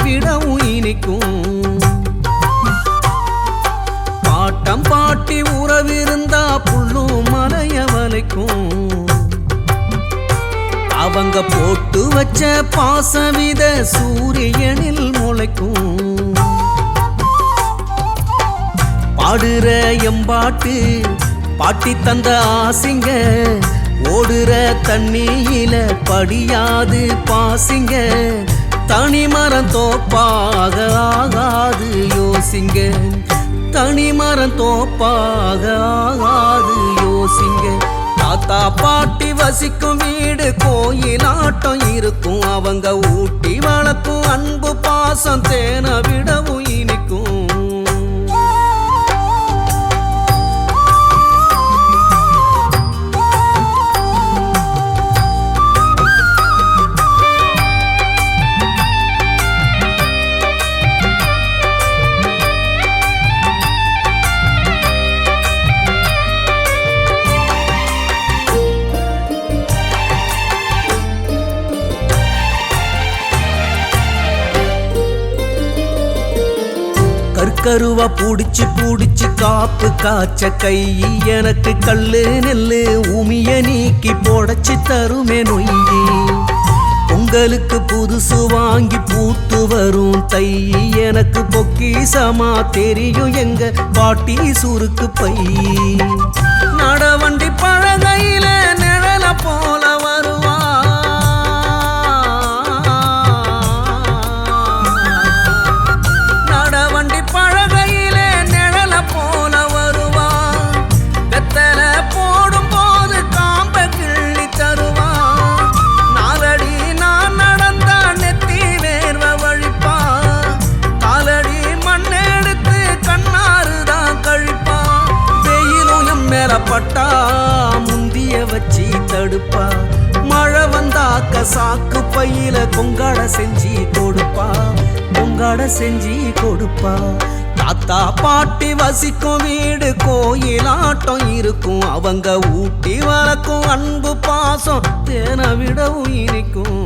விடவும் இனிக்கும். பாட்டம் பாட்டி உறவிருந்தா புள்ளும் மலைய வளைக்கும். அவங்க போட்டு வச்ச பாசவித சூரியனில் முளைக்கும். பாடுற எம்பாட்டு பாட்டி தந்த ஆசிங்க, ஓடுற தண்ணியில படியாது பாசிங்க. தனிமரம் தோப்பாக ஆகாது யோசிங்க, தனிமரம் தோப்பாக ஆகாது யோசிங்க. தாத்தா பாட்டி வசிக்கும் வீடு கோயிலாட்டம் இருக்கும். அவங்க ஊட்டி வளர்க்கும் அன்பு பாசம் தேனை விடவும் இனிக்கும். கருவா பூடிச்சு பூடிச்சு காப்பு காய்ச்ச கை எனக்கு கல்லு நெல்லு உமிய நீக்கி போடச்சு தருமே நொய்யி. உங்களுக்கு புதுசு வாங்கி பூத்து வரும் தை எனக்கு பொக்கிசமா தெரியும் எங்க பாட்டி சுருக்கு பை. நடவண்டி பழகையில நிழல போல வருவா. பட்டா முந்திய வச்சு தடுப்பா. மழை வந்தாக்க சாக்கு பையில கொங்காட செஞ்சு கொடுப்பா, கொங்காட செஞ்சு கொடுப்பா. தாத்தா பாட்டி வசிக்கும் வீடு கோயிலாட்டம் இருக்கும். அவங்க ஊட்டி வளர்க்கும் அன்பு பாசம் தேனை விடவும் இனிக்கும்.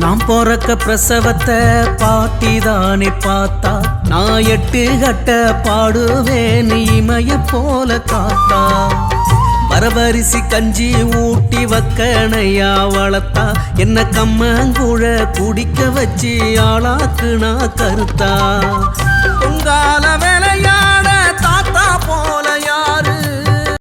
நான் பிறக்க பிரசவத்தை பாட்டி தானே பார்த்தா. நான் 8 கட்ட பாடுவேன் இமைய போல காத்தா. வரவரிசி கஞ்சி ஊட்டி வக்கணையா வளர்த்தா. என்ன கம்மங்குழ குடிக்க வச்சு ஆளாக்குனா கருத்தா. பொங்கால வேலையா